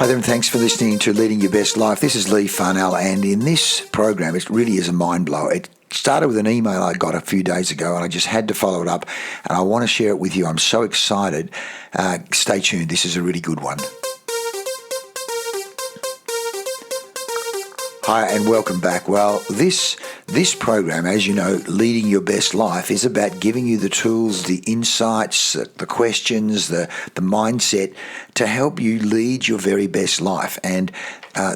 Hi there and thanks for listening to Leading Your Best Life. This is Lee Farnell, and in this program it really is a mind blower. It started with an email I got a few days ago and I just had to follow it up, and I want to share it with you. I'm so excited. Stay tuned. This is a really good one. Hi and welcome back. Well, this program, as you know, Leading Your Best Life, is about giving you the tools, the insights, the questions, the mindset to help you lead your very best life. And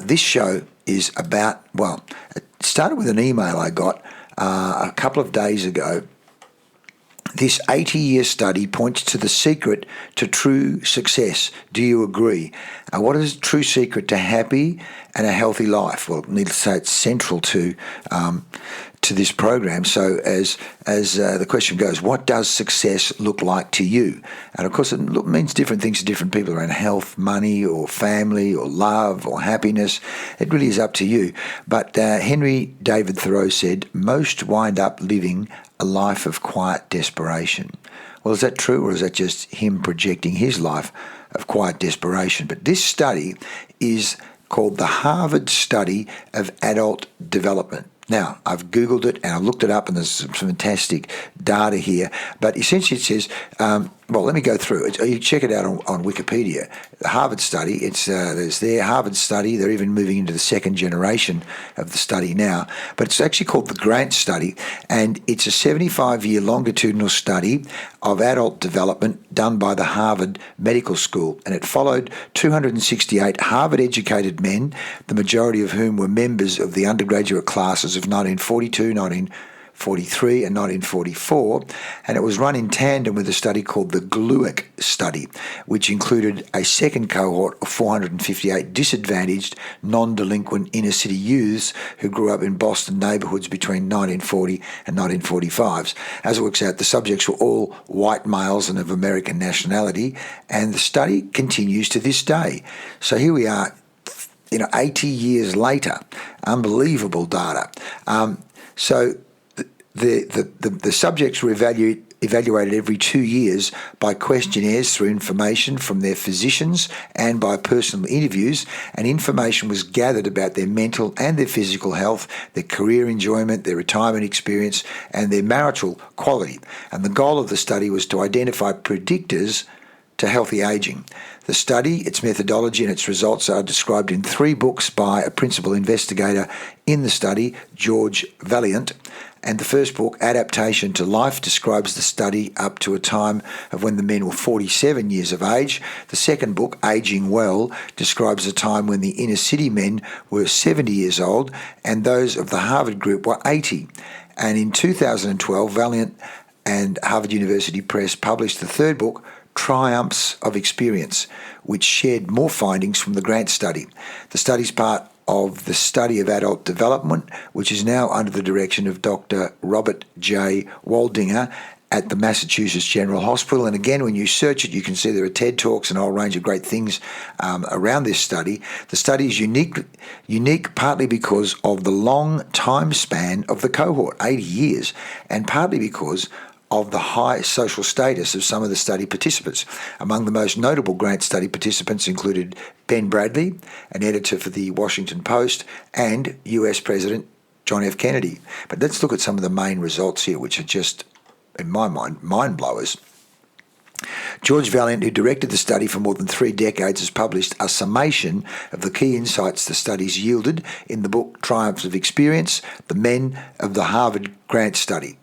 this show is about, well, it started with an email I got a couple of days ago. This 80-year study points to the secret to true success. Do you agree? What is the true secret to happy and a healthy life? Well, needless to say, it's central to this program. So as the question goes, what does success look like to you? And of course, it means different things to different people around health, money, or family, or love, or happiness. It really is up to you. But Henry David Thoreau said, most wind up living a life of quiet desperation. Well, is that true, or is that just him projecting his life of quiet desperation? But this study is called the Harvard Study of Adult Development. Now, I've Googled it and I've looked it up, and there's some fantastic data here. But essentially it says, well, let me go through it. You check it out on Wikipedia. The Harvard study, there's their Harvard study. They're even moving into the second generation of the study now. But it's actually called the Grant Study, and it's a 75-year longitudinal study of adult development done by the Harvard Medical School. And it followed 268 Harvard-educated men, the majority of whom were members of the undergraduate classes of 1942, 1943 and 1944, and it was run in tandem with a study called the Glueck Study, which included a second cohort of 458 disadvantaged, non-delinquent inner-city youths who grew up in Boston neighbourhoods between 1940 and 1945. As it works out, the subjects were all white males and of American nationality, and the study continues to this day. So here we are, 80 years later. Unbelievable data. So the subjects were evaluated every 2 years by questionnaires through information from their physicians and by personal interviews, and information was gathered about their mental and their physical health, their career enjoyment, their retirement experience, and their marital quality. And the goal of the study was to identify predictors to healthy aging. The study, its methodology and its results are described in 3 books by a principal investigator in the study, George Valiant. And the first book, Adaptation to Life, describes the study up to a time of when the men were 47 years of age. The second book, Aging Well, describes a time when the inner city men were 70 years old and those of the Harvard group were 80. And in 2012, Valiant and Harvard University Press published the third book, Triumphs of Experience, which shared more findings from the Grant Study. The study is part of the Study of Adult Development, which is now under the direction of Dr. Robert J. Waldinger at the Massachusetts General Hospital. And again, when you search it, you can see there are TED Talks and a whole range of great things around this study. The study is unique partly because of the long time span of the cohort, 80 years, and partly because of the high social status of some of the study participants. Among the most notable Grant Study participants included Ben Bradley, an editor for the Washington Post, and US President John F. Kennedy. But let's look at some of the main results here, which are just, in my mind, mind-blowers. George Valiant, who directed the study for more than 3 decades, has published a summation of the key insights the studies yielded in the book Triumphs of Experience, The Men of the Harvard Grant Study.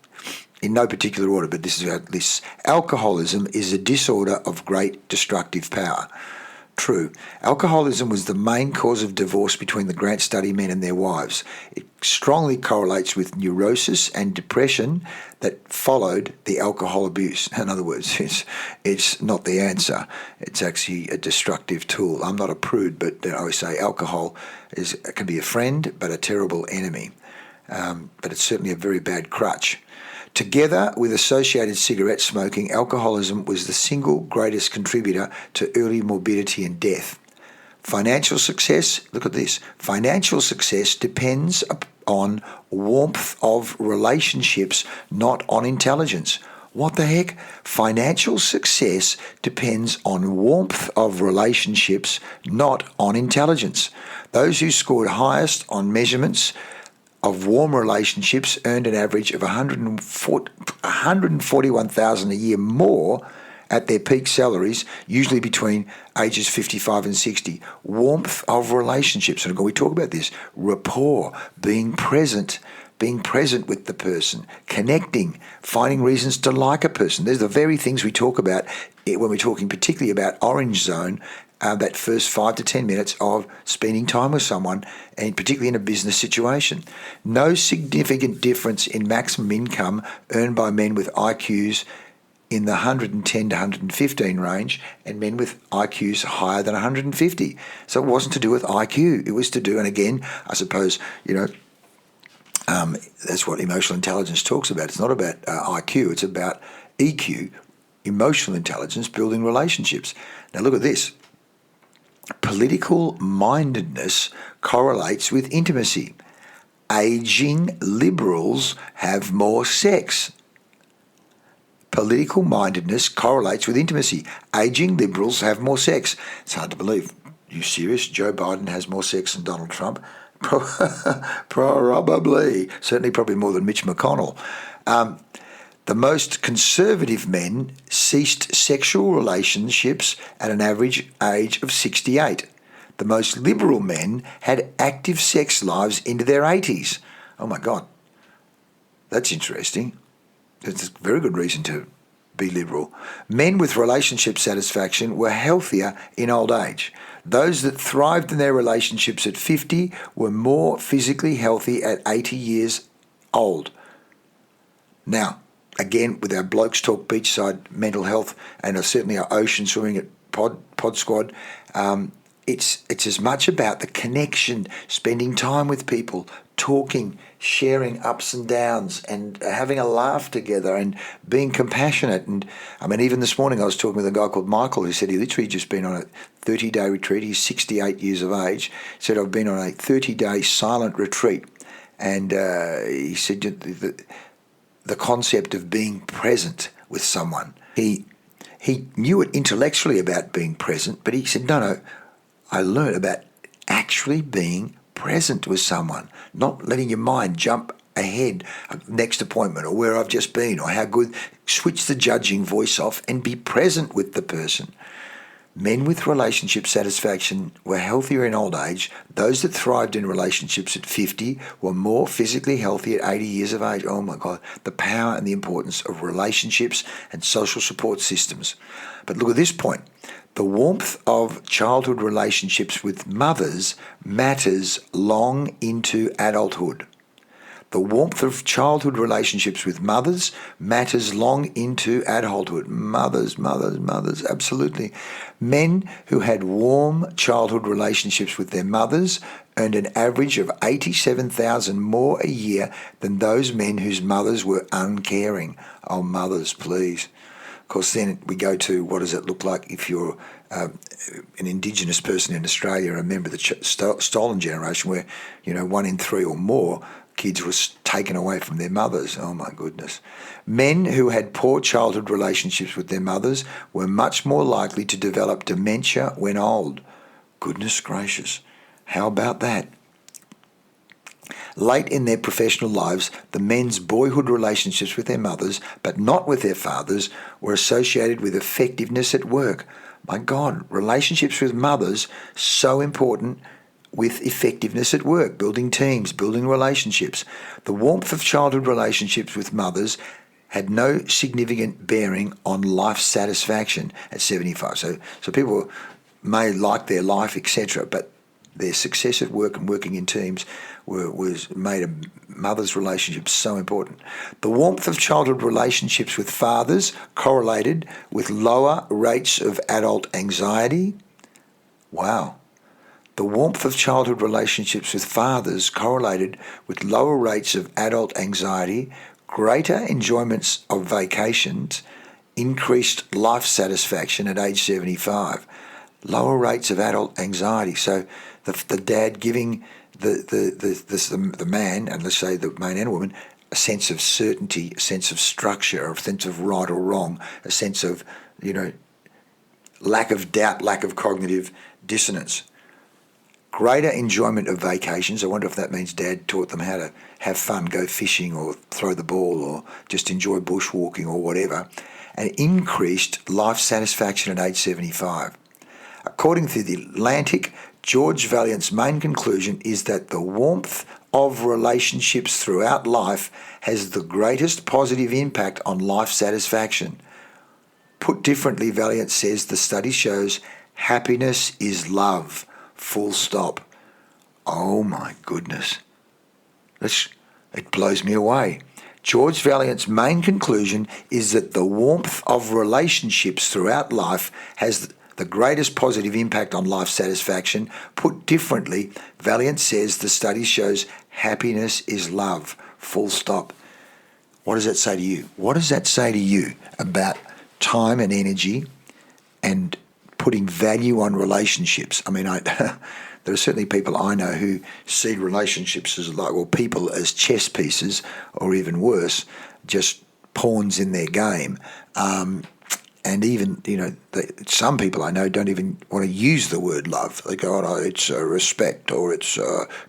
In no particular order, but this is how it lists. Alcoholism is a disorder of great destructive power. True. Alcoholism was the main cause of divorce between the Grant Study men and their wives. It strongly correlates with neurosis and depression that followed the alcohol abuse. In other words, it's not the answer. It's actually a destructive tool. I'm not a prude, but I always say alcohol can be a friend, but a terrible enemy. But it's certainly a very bad crutch. Together with associated cigarette smoking, alcoholism was the single greatest contributor to early morbidity and death. Financial success, look at this, financial success depends on warmth of relationships, not on intelligence. What the heck? Financial success depends on warmth of relationships, not on intelligence. Those who scored highest on measurements of warm relationships earned an average of $141,000 a year more at their peak salaries, usually between ages 55 and 60. Warmth of relationships. And we talk about this. Rapport, being present with the person, connecting, finding reasons to like a person. There's the very things we talk about when we're talking particularly about orange zone, that first 5 to 10 minutes of spending time with someone, and particularly in a business situation. No significant difference in maximum income earned by men with IQs in the 110 to 115 range and men with IQs higher than 150. So it wasn't to do with IQ. It was to do, and again, I suppose, that's what emotional intelligence talks about. It's not about IQ, it's about EQ, emotional intelligence, building relationships. Now look at this. Political mindedness correlates with intimacy. Aging liberals have more sex. Political mindedness correlates with intimacy. Aging liberals have more sex. It's hard to believe. You serious? Joe Biden has more sex than Donald Trump? Probably. Certainly probably more than Mitch McConnell. The most conservative men ceased sexual relationships at an average age of 68. The most liberal men had active sex lives into their 80s. Oh my God. That's interesting. It's a very good reason to be liberal. Men with relationship satisfaction were healthier in old age. Those that thrived in their relationships at 50 were more physically healthy at 80 years old. Now, again, with our Blokes Talk Beachside mental health and certainly our ocean swimming at Pod Squad, it's as much about the connection, spending time with people, talking, sharing ups and downs, and having a laugh together and being compassionate. And I mean, even this morning I was talking with a guy called Michael who said he literally just been on a 30-day retreat. He's 68 years of age. He said, I've been on a 30-day silent retreat. And he said the concept of being present with someone. He knew it intellectually about being present, but he said, no, I learned about actually being present with someone, not letting your mind jump ahead, next appointment or where I've just been or how good. Switch the judging voice off and be present with the person. Men with relationship satisfaction were healthier in old age. Those that thrived in relationships at 50 were more physically healthy at 80 years of age. Oh my God, the power and the importance of relationships and social support systems. But look at this point. The warmth of childhood relationships with mothers matters long into adulthood. The warmth of childhood relationships with mothers matters long into adulthood. Mothers, absolutely. Men who had warm childhood relationships with their mothers earned an average of $87,000 more a year than those men whose mothers were uncaring. Oh, mothers, please. Of course, then we go to what does it look like if you're an Indigenous person in Australia, a member of the stolen generation where, 1 in 3 or more kids was taken away from their mothers. Oh my goodness. Men who had poor childhood relationships with their mothers were much more likely to develop dementia when old. Goodness gracious. How about that? Late in their professional lives, the men's boyhood relationships with their mothers, but not with their fathers, were associated with effectiveness at work. My God, relationships with mothers, so important with effectiveness at work, building teams, building relationships. The warmth of childhood relationships with mothers had no significant bearing on life satisfaction at 75. So people may like their life, etc., but their success at work and working in teams was made a mother's relationships so important. The warmth of childhood relationships with fathers correlated with lower rates of adult anxiety. Wow. The warmth of childhood relationships with fathers correlated with lower rates of adult anxiety, greater enjoyments of vacations, increased life satisfaction at age 75, lower rates of adult anxiety. So the dad giving the man, and let's say the man and woman, a sense of certainty, a sense of structure, a sense of right or wrong, a sense of, lack of doubt, lack of cognitive dissonance. Greater enjoyment of vacations. I wonder if that means Dad taught them how to have fun, go fishing or throw the ball or just enjoy bushwalking or whatever. And increased life satisfaction at age 75. According to The Atlantic, George Valiant's main conclusion is that the warmth of relationships throughout life has the greatest positive impact on life satisfaction. Put differently, Valiant says the study shows happiness is love, full stop. Oh my goodness. It blows me away. George Valiant's main conclusion is that the warmth of relationships throughout life has the greatest positive impact on life satisfaction. Put differently, Valiant says the study shows happiness is love, full stop. What does that say to you? What does that say to you about time and energy and putting value on relationships? I mean, there are certainly people I know who see relationships as people as chess pieces, or even worse, just pawns in their game. And even, some people I know don't even want to use the word love. They go, oh, it's respect, or it's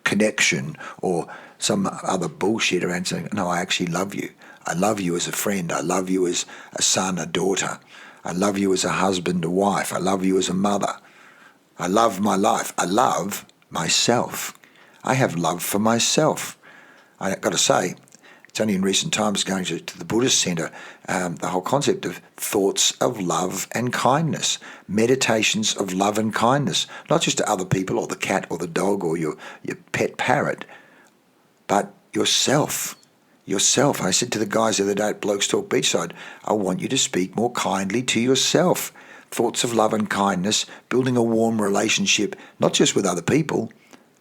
connection, or some other bullshit around saying, no, I actually love you. I love you as a friend. I love you as a son, a daughter. I love you as a husband, a wife. I love you as a mother. I love my life. I love myself. I have love for myself. I've got to say, it's only in recent times going to the Buddhist centre, the whole concept of thoughts of love and kindness, meditations of love and kindness, not just to other people or the cat or the dog or your pet parrot, but yourself. Yourself. I said to the guys the other day at Blokes Talk Beachside, I want you to speak more kindly to yourself. Thoughts of love and kindness, building a warm relationship, not just with other people,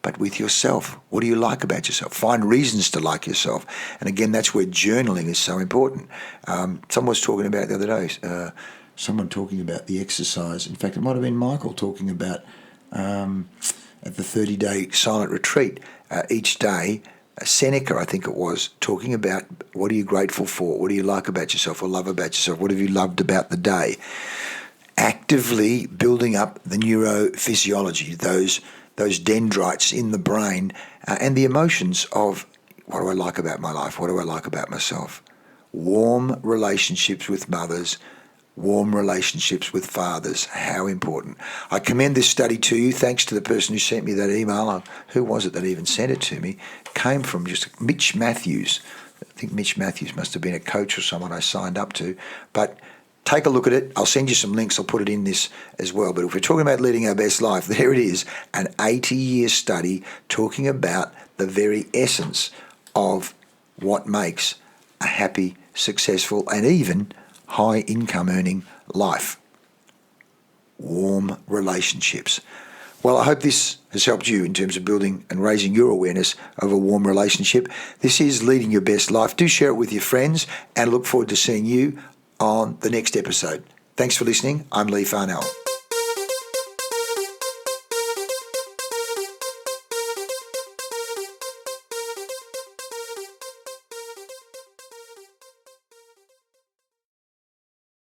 but with yourself. What do you like about yourself? Find reasons to like yourself. And again, that's where journaling is so important. Someone was talking about it the other day, someone talking about the exercise. In fact, it might have been Michael talking about at the 30-day silent retreat, each day, Seneca, I think it was, talking about what are you grateful for? What do you like about yourself or love about yourself? What have you loved about the day? Actively building up the neurophysiology, those dendrites in the brain, and the emotions of what do I like about my life? What do I like about myself? Warm relationships with mothers, warm relationships with fathers. How important. I commend this study to you. Thanks to the person who sent me that email. Who was it that even sent it to me? It came from just Mitch Matthews. I think Mitch Matthews must have been a coach or someone I signed up to. But take a look at it. I'll send you some links. I'll put it in this as well. But if we're talking about leading our best life, there it is, an 80-year study talking about the very essence of what makes a happy, successful, and even high-income earning life. Warm relationships. Well, I hope this has helped you in terms of building and raising your awareness of a warm relationship. This is Leading Your Best Life. Do share it with your friends, and I look forward to seeing you on the next episode. Thanks for listening. I'm Lee Farnell.